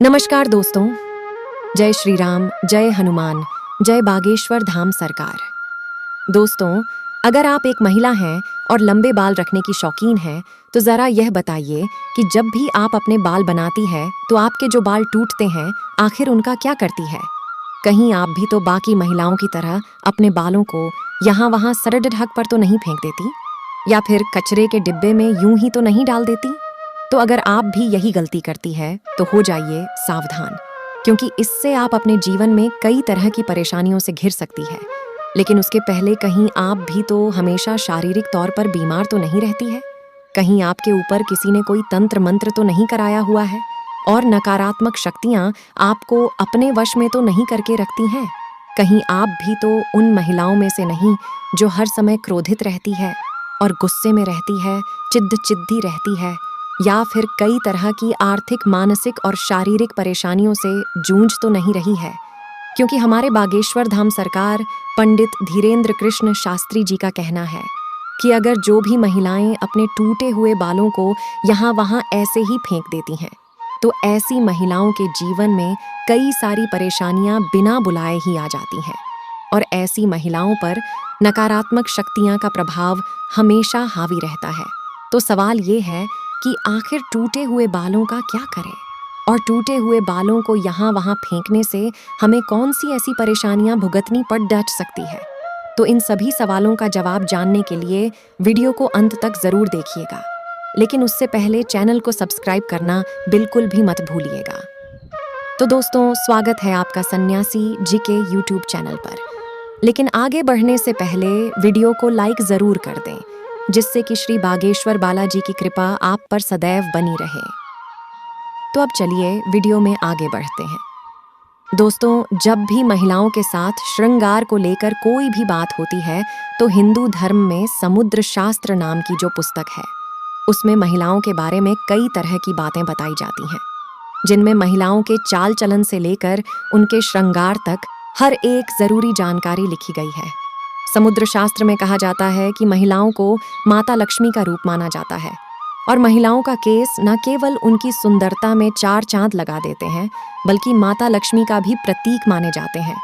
नमस्कार दोस्तों, जय श्री राम, जय हनुमान, जय बागेश्वर धाम सरकार। दोस्तों, अगर आप एक महिला हैं और लंबे बाल रखने की शौकीन हैं, तो ज़रा यह बताइए कि जब भी आप अपने बाल बनाती है तो आपके जो बाल टूटते हैं, आखिर उनका क्या करती है? कहीं आप भी तो बाकी महिलाओं की तरह अपने बालों को यहाँ वहाँ सड़क पर तो नहीं फेंक देती, या फिर कचरे के डिब्बे में यूं ही तो नहीं डाल देती? तो अगर आप भी यही गलती करती है तो हो जाइए सावधान, क्योंकि इससे आप अपने जीवन में कई तरह की परेशानियों से घिर सकती है। लेकिन उसके पहले कहीं आप भी तो हमेशा शारीरिक तौर पर बीमार तो नहीं रहती है? कहीं आपके ऊपर किसी ने कोई तंत्र मंत्र तो नहीं कराया हुआ है और नकारात्मक शक्तियां आपको अपने वश में तो नहीं करके रखती हैं? कहीं आप भी तो उन महिलाओं में से नहीं जो हर समय क्रोधित रहती है और गुस्से में रहती है, चिद्दी रहती है, या फिर कई तरह की आर्थिक, मानसिक और शारीरिक परेशानियों से जूझ तो नहीं रही है? क्योंकि हमारे बागेश्वर धाम सरकार पंडित धीरेन्द्र कृष्ण शास्त्री जी का कहना है कि अगर जो भी महिलाएं अपने टूटे हुए बालों को यहाँ वहाँ ऐसे ही फेंक देती हैं, तो ऐसी महिलाओं के जीवन में कई सारी परेशानियां बिना बुलाए ही आ जाती हैं और ऐसी महिलाओं पर नकारात्मक शक्तियां का प्रभाव हमेशा हावी रहता है। तो सवाल ये है कि आखिर टूटे हुए बालों का क्या करें, और टूटे हुए बालों को यहाँ वहाँ फेंकने से हमें कौन सी ऐसी परेशानियां भुगतनी पड़ सकती है? तो इन सभी सवालों का जवाब जानने के लिए वीडियो को अंत तक जरूर देखिएगा, लेकिन उससे पहले चैनल को सब्सक्राइब करना बिल्कुल भी मत भूलिएगा। तो दोस्तों, स्वागत है आपका सन्यासी जी के यूट्यूब चैनल पर। लेकिन आगे बढ़ने से पहले वीडियो को लाइक जरूर कर दें, जिससे कि श्री बागेश्वर बालाजी की कृपा आप पर सदैव बनी रहे। तो अब चलिए वीडियो में आगे बढ़ते हैं। दोस्तों, जब भी महिलाओं के साथ श्रृंगार को लेकर कोई भी बात होती है, तो हिंदू धर्म में समुद्र शास्त्र नाम की जो पुस्तक है, उसमें महिलाओं के बारे में कई तरह की बातें बताई जाती हैं, जिनमें महिलाओं के चाल चलन से लेकर उनके श्रृंगार तक हर एक जरूरी जानकारी लिखी गई है। समुद्र शास्त्र में कहा जाता है कि महिलाओं को माता लक्ष्मी का रूप माना जाता है और महिलाओं का केस न केवल उनकी सुंदरता में चार चांद लगा देते हैं, बल्कि माता लक्ष्मी का भी प्रतीक माने जाते हैं।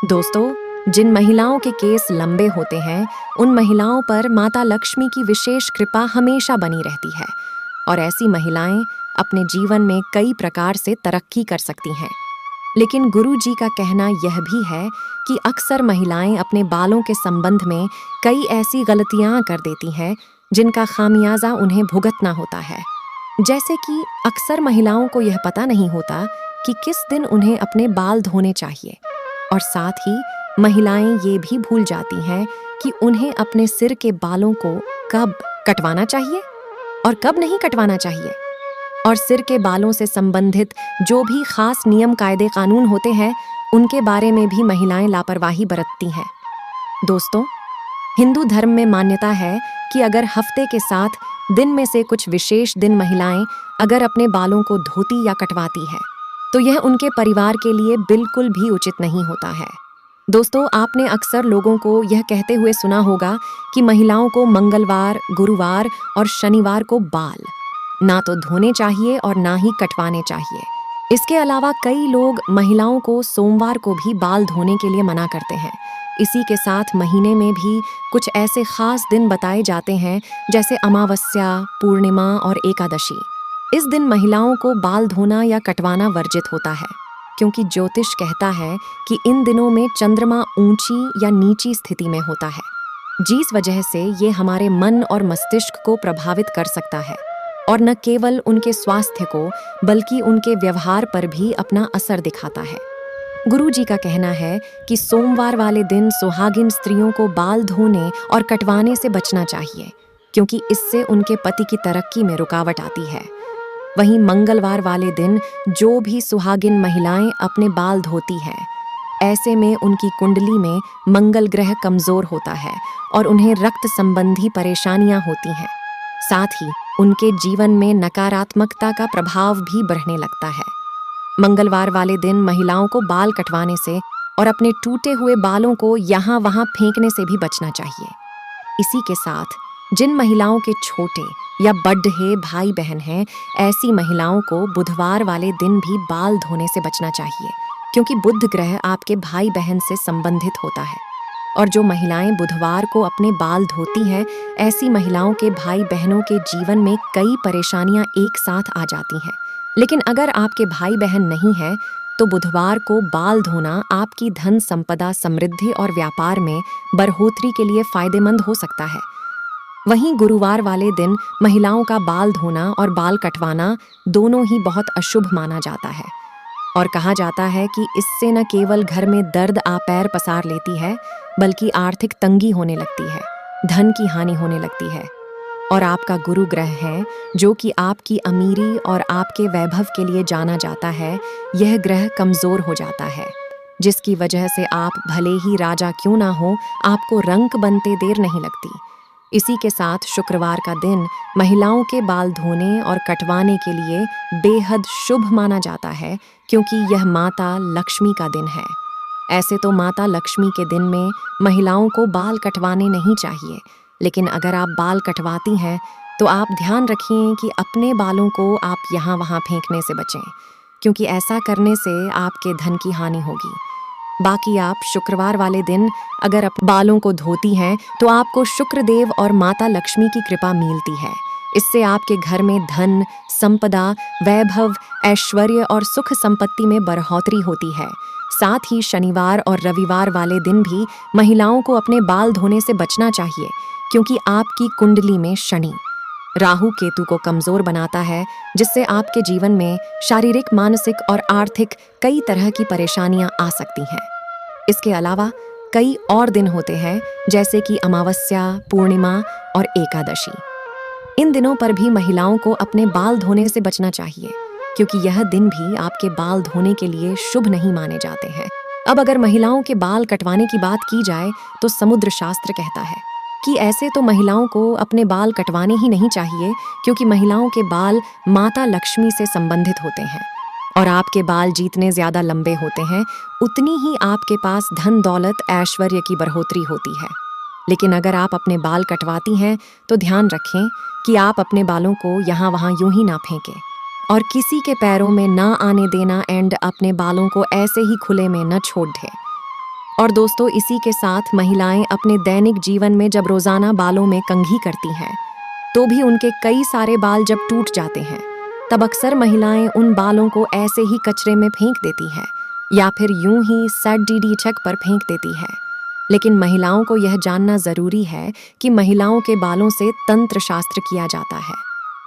दोस्तों, जिन महिलाओं के केस लंबे होते हैं, उन महिलाओं पर माता लक्ष्मी की विशेष कृपा हमेशा बनी रहती है और ऐसी महिलाएं अपने जीवन में कई प्रकार से तरक्की कर सकती हैं। लेकिन गुरु जी का कहना यह भी है कि अक्सर महिलाएं अपने बालों के संबंध में कई ऐसी गलतियां कर देती हैं जिनका खामियाजा उन्हें भुगतना होता है। जैसे कि अक्सर महिलाओं को यह पता नहीं होता कि किस दिन उन्हें अपने बाल धोने चाहिए, और साथ ही महिलाएं ये भी भूल जाती हैं कि उन्हें अपने सिर के बालों को कब कटवाना चाहिए और कब नहीं कटवाना चाहिए, और सिर के बालों से संबंधित जो भी खास नियम कायदे कानून होते हैं, उनके बारे में भी महिलाएं लापरवाही बरतती हैं। दोस्तों, हिंदू धर्म में मान्यता है कि अगर हफ्ते के साथ दिन में से कुछ विशेष दिन महिलाएं अगर अपने बालों को धोती या कटवाती है, तो यह उनके परिवार के लिए बिल्कुल भी उचित नहीं होता है। दोस्तों, आपने अक्सर लोगों को यह कहते हुए सुना होगा कि महिलाओं को मंगलवार, गुरुवार और शनिवार को बाल ना तो धोने चाहिए और ना ही कटवाने चाहिए। इसके अलावा कई लोग महिलाओं को सोमवार को भी बाल धोने के लिए मना करते हैं। इसी के साथ महीने में भी कुछ ऐसे खास दिन बताए जाते हैं, जैसे अमावस्या, पूर्णिमा और एकादशी। इस दिन महिलाओं को बाल धोना या कटवाना वर्जित होता है, क्योंकि ज्योतिष कहता है कि इन दिनों में चंद्रमा ऊंची या नीची स्थिति में होता है, जिस वजह से ये हमारे मन और मस्तिष्क को प्रभावित कर सकता है और न केवल उनके स्वास्थ्य को बल्कि उनके व्यवहार पर भी अपना असर दिखाता है। गुरु जी का कहना है कि सोमवार वाले दिन सुहागिन स्त्रियों को बाल धोने और कटवाने से बचना चाहिए, क्योंकि इससे उनके पति की तरक्की में रुकावट आती है। वहीं मंगलवार वाले दिन जो भी सुहागिन महिलाएं अपने बाल धोती है, ऐसे में उनकी कुंडली में मंगल ग्रह कमजोर होता है और उन्हें रक्त संबंधी परेशानियां होती हैं। साथ ही उनके जीवन में नकारात्मकता का प्रभाव भी बढ़ने लगता है। मंगलवार वाले दिन महिलाओं को बाल कटवाने से और अपने टूटे हुए बालों को यहाँ वहाँ फेंकने से भी बचना चाहिए। इसी के साथ जिन महिलाओं के छोटे या बड्ढे भाई बहन हैं, ऐसी महिलाओं को बुधवार वाले दिन भी बाल धोने से बचना चाहिए, क्योंकि बुध ग्रह आपके भाई बहन से संबंधित होता है। और जो महिलाएं बुधवार को अपने बाल धोती हैं, ऐसी महिलाओं के भाई बहनों के जीवन में कई परेशानियां एक साथ आ जाती हैं। लेकिन अगर आपके भाई बहन नहीं हैं, तो बुधवार को बाल धोना आपकी धन संपदा, समृद्धि और व्यापार में बढ़ोतरी के लिए फायदेमंद हो सकता है। वहीं गुरुवार वाले दिन महिलाओं का बाल धोना और बाल कटवाना दोनों ही बहुत अशुभ माना जाता है, और कहा जाता है कि इससे न केवल घर में दर्द आ पैर पसार लेती है, बल्कि आर्थिक तंगी होने लगती है, धन की हानि होने लगती है। और आपका गुरु ग्रह है, जो कि आपकी अमीरी और आपके वैभव के लिए जाना जाता है, यह ग्रह कमजोर हो जाता है, जिसकी वजह से आप भले ही राजा क्यों ना हो, आपको रंक बनते देर नहीं लगती। इसी के साथ शुक्रवार का दिन महिलाओं के बाल धोने और कटवाने के लिए बेहद शुभ माना जाता है, क्योंकि यह माता लक्ष्मी का दिन है। ऐसे तो माता लक्ष्मी के दिन में महिलाओं को बाल कटवाने नहीं चाहिए, लेकिन अगर आप बाल कटवाती हैं तो आप ध्यान रखिए कि अपने बालों को आप यहाँ वहाँ फेंकने से बचें, क्योंकि ऐसा करने से आपके धन की हानि होगी। बाकी आप शुक्रवार वाले दिन अगर अपने बालों को धोती हैं तो आपको शुक्रदेव और माता लक्ष्मी की कृपा मिलती है। इससे आपके घर में धन, संपदा, वैभव, ऐश्वर्य और सुख संपत्ति में बढ़ोतरी होती है। साथ ही शनिवार और रविवार वाले दिन भी महिलाओं को अपने बाल धोने से बचना चाहिए, क्योंकि आपकी कुंडली में शनि राहु केतु को कमजोर बनाता है, जिससे आपके जीवन में शारीरिक, मानसिक और आर्थिक कई तरह की परेशानियां आ सकती हैं। इसके अलावा कई और दिन होते हैं, जैसे कि अमावस्या, पूर्णिमा और एकादशी। इन दिनों पर भी महिलाओं को अपने बाल धोने से बचना चाहिए, क्योंकि यह दिन भी आपके बाल धोने के लिए शुभ नहीं माने जाते हैं। अब अगर महिलाओं के बाल कटवाने की बात की जाए तो समुद्र शास्त्र कहता है कि ऐसे तो महिलाओं को अपने बाल कटवाने ही नहीं चाहिए, क्योंकि महिलाओं के बाल माता लक्ष्मी से संबंधित होते हैं, और आपके बाल जितने ज्यादा लंबे होते हैं, उतनी ही आपके पास धन, दौलत, ऐश्वर्य की बढ़ोतरी होती है। लेकिन अगर आप अपने बाल कटवाती हैं तो ध्यान रखें कि आप अपने बालों को यहाँ वहाँ यूं ही ना फेंकें, और किसी के पैरों में ना आने देना, एंड अपने बालों को ऐसे ही खुले में न छोड़ दें। और दोस्तों, इसी के साथ महिलाएं अपने दैनिक जीवन में जब रोजाना बालों में कंघी करती हैं, तो भी उनके कई सारे बाल जब टूट जाते हैं, तब अक्सर महिलाएं उन बालों को ऐसे ही कचरे में फेंक देती हैं, या फिर यूं ही सड छक पर फेंक देती है। लेकिन महिलाओं को यह जानना जरूरी है कि महिलाओं के बालों से तंत्र शास्त्र किया जाता है,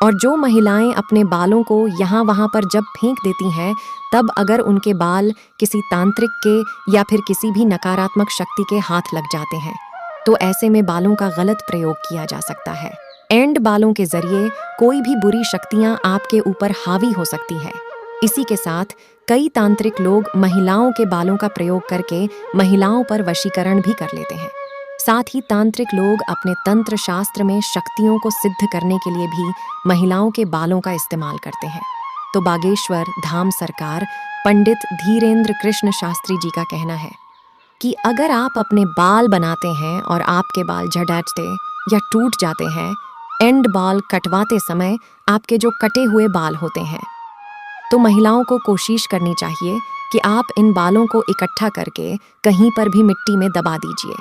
और जो महिलाएं अपने बालों को यहाँ वहाँ पर जब फेंक देती हैं, तब अगर उनके बाल किसी तांत्रिक के या फिर किसी भी नकारात्मक शक्ति के हाथ लग जाते हैं, तो ऐसे में बालों का गलत प्रयोग किया जा सकता है, एंड बालों के जरिए कोई भी बुरी शक्तियां आपके ऊपर हावी हो सकती है। इसी के साथ कई तांत्रिक लोग महिलाओं के बालों का प्रयोग करके महिलाओं पर वशीकरण भी कर लेते हैं। साथ ही तांत्रिक लोग अपने तंत्र शास्त्र में शक्तियों को सिद्ध करने के लिए भी महिलाओं के बालों का इस्तेमाल करते हैं। तो बागेश्वर धाम सरकार पंडित धीरेन्द्र कृष्ण शास्त्री जी का कहना है कि अगर आप अपने बाल बनाते हैं और आपके बाल झड़ते या टूट जाते हैं, एंड बाल कटवाते समय आपके जो कटे हुए बाल होते हैं, तो महिलाओं को कोशिश करनी चाहिए कि आप इन बालों को इकट्ठा करके कहीं पर भी मिट्टी में दबा दीजिए,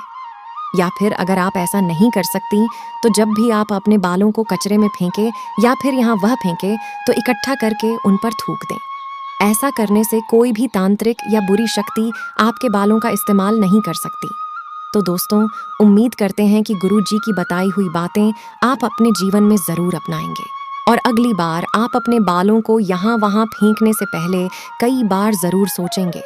या फिर अगर आप ऐसा नहीं कर सकती तो जब भी आप अपने बालों को कचरे में फेंके या फिर यहाँ वह फेंके, तो इकट्ठा करके उन पर थूक दें। ऐसा करने से कोई भी तांत्रिक या बुरी शक्ति आपके बालों का इस्तेमाल नहीं कर सकती। तो दोस्तों, उम्मीद करते हैं कि गुरु जी की बताई हुई बातें आप अपने जीवन में जरूर अपनाएंगे, और अगली बार आप अपने बालों को यहाँ वहाँ फेंकने से पहले कई बार जरूर सोचेंगे,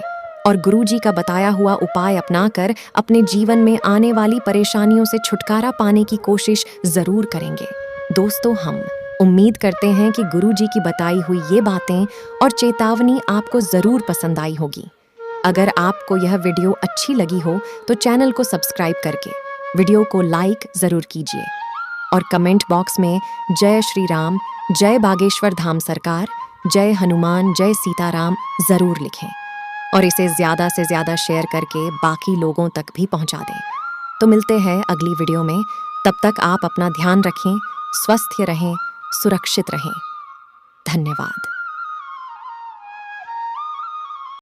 और गुरु जी का बताया हुआ उपाय अपनाकर अपने जीवन में आने वाली परेशानियों से छुटकारा पाने की कोशिश जरूर करेंगे। दोस्तों, हम उम्मीद करते हैं कि गुरु जी की बताई हुई ये बातें और चेतावनी आपको जरूर पसंद आई होगी। अगर आपको यह वीडियो अच्छी लगी हो तो चैनल को सब्सक्राइब करके वीडियो को लाइक जरूर कीजिए, और कमेंट बॉक्स में जय श्री राम, जय बागेश्वर धाम सरकार, जय हनुमान, जय सीताराम जरूर लिखें, और इसे ज्यादा से ज्यादा शेयर करके बाकी लोगों तक भी पहुंचा दें। तो मिलते हैं अगली वीडियो में। तब तक आप अपना ध्यान रखें, स्वस्थ रहें, सुरक्षित रहें। धन्यवाद।